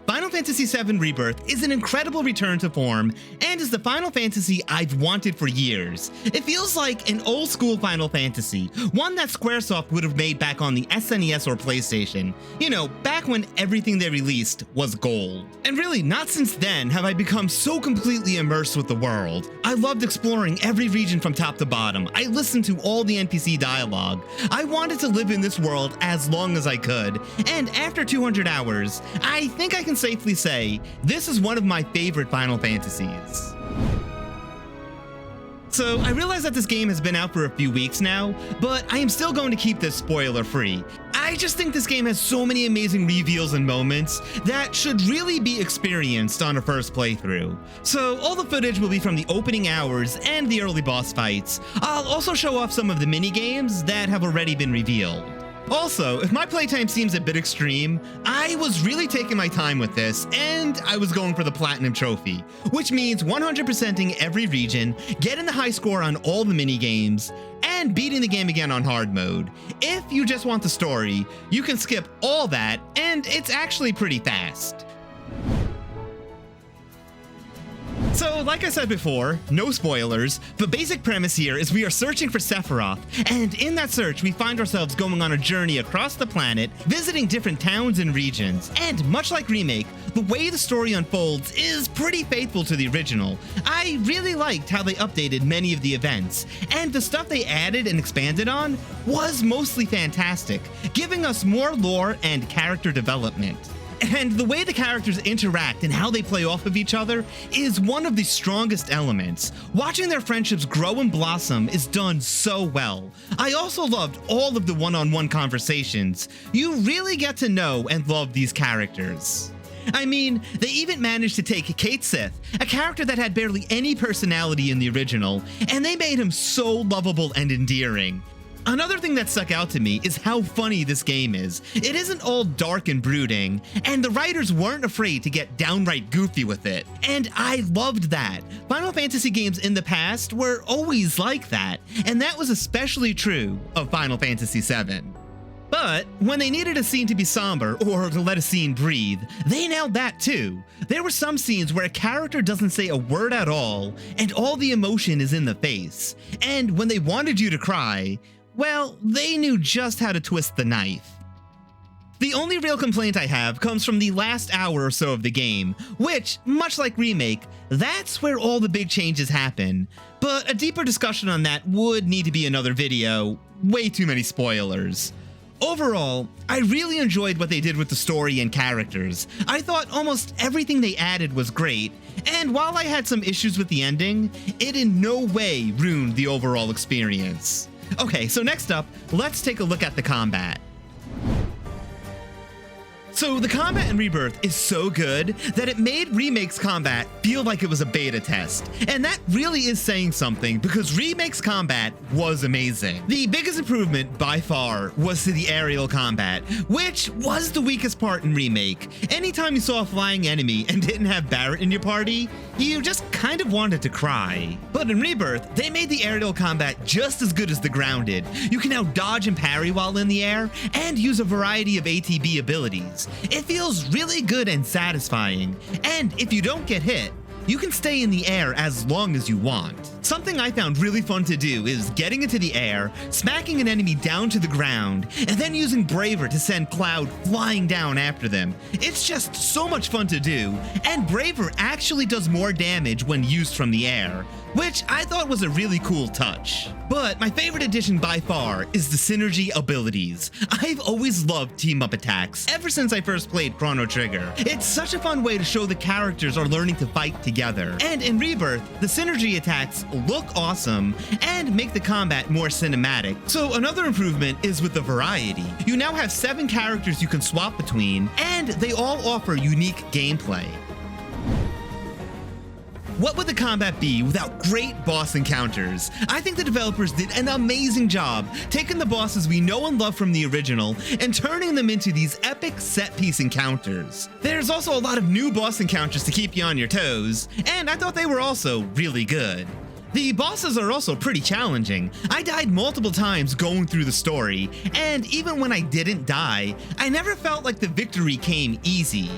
Final Fantasy VII Rebirth is an incredible return to form and is the Final Fantasy I've wanted for years. It feels like an old school Final Fantasy, one that Squaresoft would have made back on the SNES or PlayStation. You know, back when everything they released was gold. And really, not since then have I become so completely immersed with the world. I loved exploring every region from top to bottom. I listened to all the NPC dialogue. I wanted to live in this world as long as I could, and after 200 hours, I think I can safely say this is one of my favorite Final Fantasies. So I realize that this game has been out for a few weeks now, but I am still going to keep this spoiler free. I just think this game has so many amazing reveals and moments that should really be experienced on a first playthrough. So all the footage will be from the opening hours and the early boss fights. I'll also show off some of the minigames that have already been revealed. Also, if my playtime seems a bit extreme, I was really taking my time with this, and I was going for the Platinum Trophy, which means 100%ing every region, getting the high score on all the minigames, and beating the game again on hard mode. If you just want the story, you can skip all that, and it's actually pretty fast. So, like I said before, no spoilers, the basic premise here is we are searching for Sephiroth, and in that search we find ourselves going on a journey across the planet, visiting different towns and regions, and much like Remake, the way the story unfolds is pretty faithful to the original. I really liked how they updated many of the events, and the stuff they added and expanded on was mostly fantastic, giving us more lore and character development. And the way the characters interact and how they play off of each other is one of the strongest elements. Watching their friendships grow and blossom is done so well. I also loved all of the one-on-one conversations. You really get to know and love these characters. I mean, they even managed to take Cait Sith, a character that had barely any personality in the original, and they made him so lovable and endearing. Another thing that stuck out to me is how funny this game is. It isn't all dark and brooding, and the writers weren't afraid to get downright goofy with it. And I loved that. Final Fantasy games in the past were always like that, and that was especially true of Final Fantasy VII. But when they needed a scene to be somber or to let a scene breathe, they nailed that too. There were some scenes where a character doesn't say a word at all, and all the emotion is in the face. And when they wanted you to cry, well, they knew just how to twist the knife. The only real complaint I have comes from the last hour or so of the game, which, much like Remake, that's where all the big changes happen. But a deeper discussion on that would need to be another video. Way too many spoilers. Overall, I really enjoyed what they did with the story and characters. I thought almost everything they added was great, and while I had some issues with the ending, it in no way ruined the overall experience. Okay, so next up, let's take a look at the combat. So the combat in Rebirth is so good that it made Remake's combat feel like it was a beta test. And that really is saying something because Remake's combat was amazing. The biggest improvement by far was to the aerial combat, which was the weakest part in Remake. Anytime you saw a flying enemy and didn't have Barret in your party, you just kind of wanted to cry. But in Rebirth, they made the aerial combat just as good as the grounded. You can now dodge and parry while in the air and use a variety of ATB abilities. It feels really good and satisfying, and if you don't get hit, you can stay in the air as long as you want. Something I found really fun to do is getting into the air, smacking an enemy down to the ground, and then using Braver to send Cloud flying down after them. It's just so much fun to do, and Braver actually does more damage when used from the air, which I thought was a really cool touch. But my favorite addition by far is the synergy abilities. I've always loved team-up attacks, ever since I first played Chrono Trigger. It's such a fun way to show the characters are learning to fight together. And in Rebirth, the synergy attacks look awesome and make the combat more cinematic. So another improvement is with the variety. You now have 7 characters you can swap between, and they all offer unique gameplay. What would the combat be without great boss encounters? I think the developers did an amazing job taking the bosses we know and love from the original and turning them into these epic set-piece encounters. There's also a lot of new boss encounters to keep you on your toes, and I thought they were also really good. The bosses are also pretty challenging. I died multiple times going through the story, and even when I didn't die, I never felt like the victory came easy.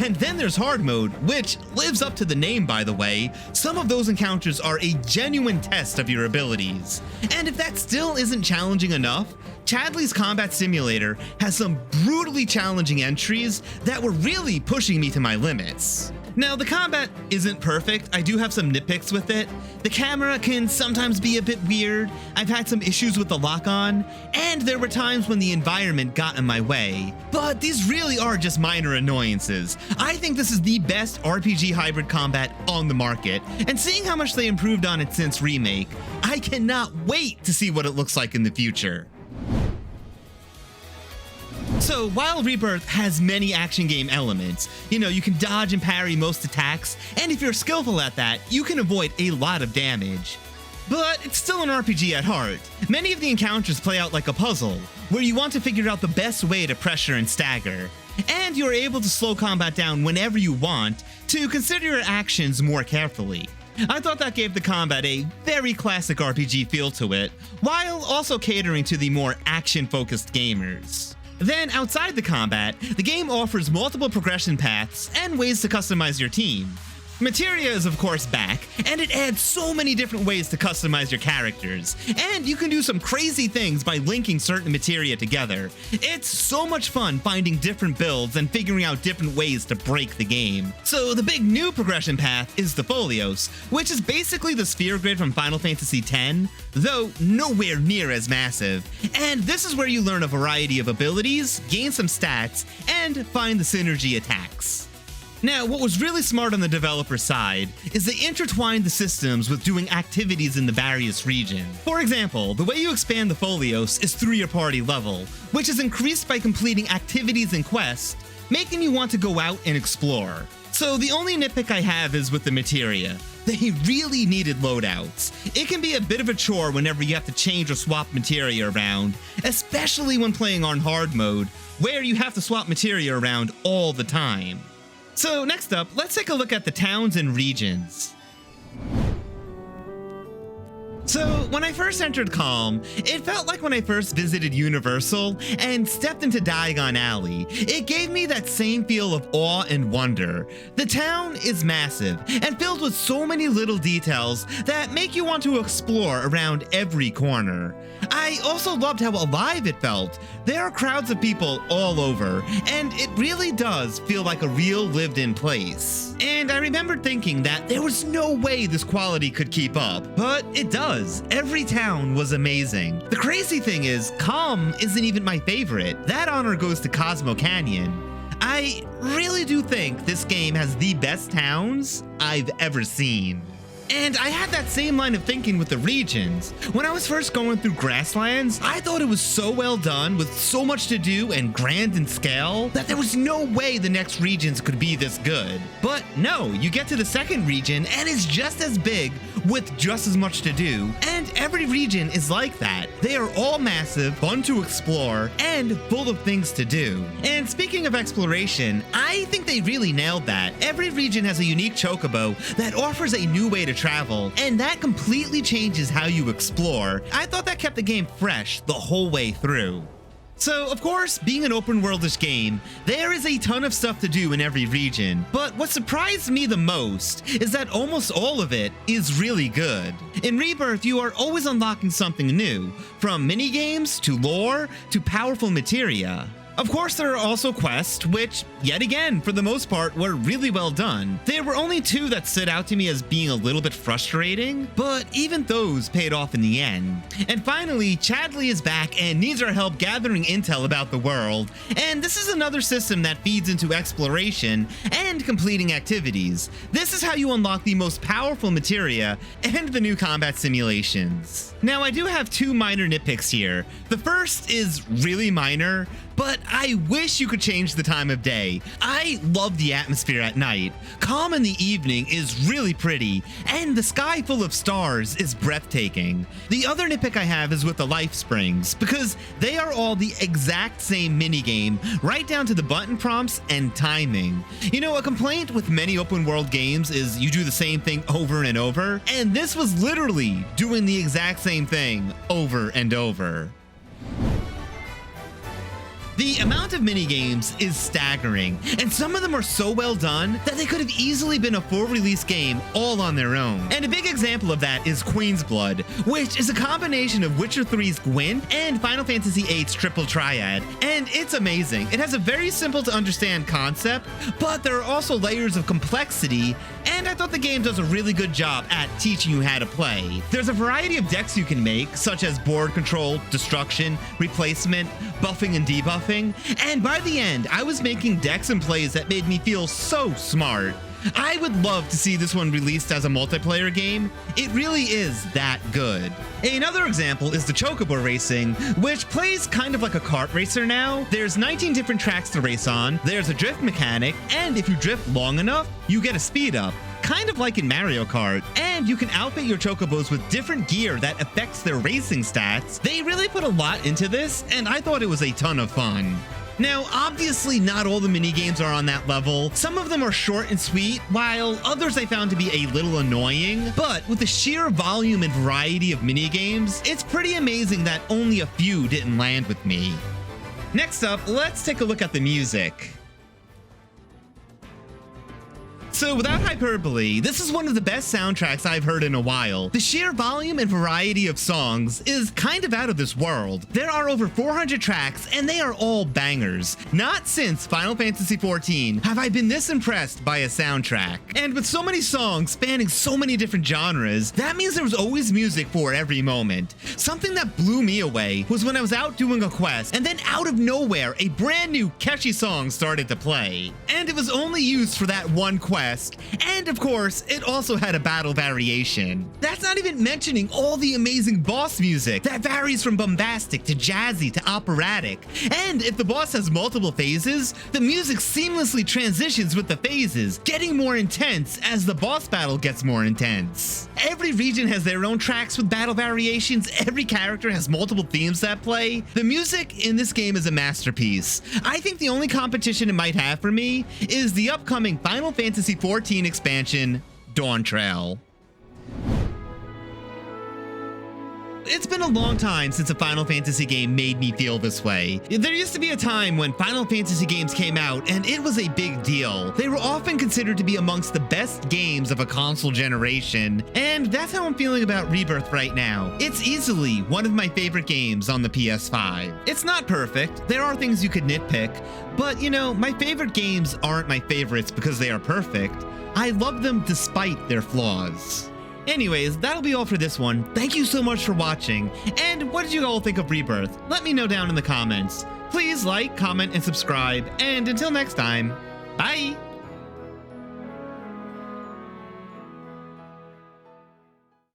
And then there's hard mode, which lives up to the name, by the way. Some of those encounters are a genuine test of your abilities. And if that still isn't challenging enough, Chadley's Combat Simulator has some brutally challenging entries that were really pushing me to my limits. Now, the combat isn't perfect. I do have some nitpicks with it. The camera can sometimes be a bit weird. I've had some issues with the lock-on, and there were times when the environment got in my way. But these really are just minor annoyances. I think this is the best RPG hybrid combat on the market, and seeing how much they improved on it since Remake, I cannot wait to see what it looks like in the future. So while Rebirth has many action game elements, you can dodge and parry most attacks, and if you're skillful at that, you can avoid a lot of damage. But it's still an RPG at heart. Many of the encounters play out like a puzzle, where you want to figure out the best way to pressure and stagger. And you're able to slow combat down whenever you want to consider your actions more carefully. I thought that gave the combat a very classic RPG feel to it, while also catering to the more action-focused gamers. Then, outside the combat, the game offers multiple progression paths and ways to customize your team. Materia is of course back, and it adds so many different ways to customize your characters, and you can do some crazy things by linking certain materia together. It's so much fun finding different builds and figuring out different ways to break the game. So the big new progression path is the Folios, which is basically the sphere grid from Final Fantasy X, though nowhere near as massive. And this is where you learn a variety of abilities, gain some stats, and find the synergy attacks. Now, what was really smart on the developer side is they intertwined the systems with doing activities in the various regions. For example, the way you expand the Folios is through your party level, which is increased by completing activities and quests, making you want to go out and explore. So the only nitpick I have is with the materia. They really needed loadouts. It can be a bit of a chore whenever you have to change or swap materia around, especially when playing on hard mode, where you have to swap materia around all the time. So next up, let's take a look at the towns and regions. So when I first entered Calm, it felt like when I first visited Universal and stepped into Diagon Alley. It gave me that same feel of awe and wonder. The town is massive and filled with so many little details that make you want to explore around every corner. I also loved how alive it felt. There are crowds of people all over, and it really does feel like a real lived-in place. And I remembered thinking that there was no way this quality could keep up, but it does. Every town was amazing. The crazy thing is, Calm isn't even my favorite. That honor goes to Cosmo Canyon. I really do think this game has the best towns I've ever seen. And I had that same line of thinking with the regions. When I was first going through Grasslands, I thought it was so well done with so much to do and grand in scale that there was no way the next regions could be this good. But no, you get to the second region and it's just as big with just as much to do. And every region is like that. They are all massive, fun to explore, and full of things to do. And speaking of exploration, I think they really nailed that. Every region has a unique chocobo that offers a new way to travel, and that completely changes how you explore. I thought that kept the game fresh the whole way through. So, of course, being an open-worldish game, there is a ton of stuff to do in every region, but what surprised me the most is that almost all of it is really good. In Rebirth, you are always unlocking something new, from minigames to lore to powerful materia. Of course, there are also quests, which, yet again, for the most part, were really well done. There were only two that stood out to me as being a little bit frustrating, but even those paid off in the end. And finally, Chadley is back and needs our help gathering intel about the world, and this is another system that feeds into exploration and completing activities. This is how you unlock the most powerful materia and the new combat simulations. Now, I do have two minor nitpicks here. The first is really minor, but I wish you could change the time of day. I love the atmosphere at night. Calm in the evening is really pretty, and the sky full of stars is breathtaking. The other nitpick I have is with the life springs, because they are all the exact same minigame, right down to the button prompts and timing. You know, a complaint with many open world games is you do the same thing over and over, and this was literally doing the exact same thing over and over. The amount of minigames is staggering, and some of them are so well done that they could have easily been a full release game all on their own. And a big example of that is Queen's Blood, which is a combination of Witcher 3's Gwent and Final Fantasy VIII's Triple Triad, and it's amazing. It has a very simple to understand concept, but there are also layers of complexity, and I thought the game does a really good job at teaching you how to play. There's a variety of decks you can make, such as board control, destruction, replacement, buffing and debuffing, and by the end, I was making decks and plays that made me feel so smart. I would love to see this one released as a multiplayer game. It really is that good. Another example is the Chocobo racing, which plays kind of like a kart racer now. There's 19 different tracks to race on, there's a drift mechanic, and if you drift long enough, you get a speed up, kind of like in Mario Kart. And you can outfit your Chocobos with different gear that affects their racing stats. They really put a lot into this, and I thought it was a ton of fun. Now, obviously not all the minigames are on that level. Some of them are short and sweet, while others I found to be a little annoying. But with the sheer volume and variety of minigames, it's pretty amazing that only a few didn't land with me. Next up, let's take a look at the music. So without hyperbole, this is one of the best soundtracks I've heard in a while. The sheer volume and variety of songs is kind of out of this world. There are over 400 tracks and they are all bangers. Not since Final Fantasy XIV have I been this impressed by a soundtrack. And with so many songs spanning so many different genres, that means there was always music for every moment. Something that blew me away was when I was out doing a quest and then out of nowhere, a brand new catchy song started to play. And it was only used for that one quest. And of course, it also had a battle variation. That's not even mentioning all the amazing boss music that varies from bombastic to jazzy to operatic. And if the boss has multiple phases, the music seamlessly transitions with the phases, getting more intense as the boss battle gets more intense. Every region has their own tracks with battle variations, every character has multiple themes that play. The music in this game is a masterpiece. I think the only competition it might have for me is the upcoming Final Fantasy XIV expansion, Dawn Trail. It's been a long time since a Final Fantasy game made me feel this way. There used to be a time when Final Fantasy games came out and it was a big deal. They were often considered to be amongst the best games of a console generation, and that's how I'm feeling about Rebirth right now. It's easily one of my favorite games on the PS5. It's not perfect, there are things you could nitpick, but you know, my favorite games aren't my favorites because they are perfect. I love them despite their flaws. Anyways, that'll be all for this one. Thank you so much for watching. And what did you all think of Rebirth? Let me know down in the comments. Please like, comment, and subscribe. And until next time, bye!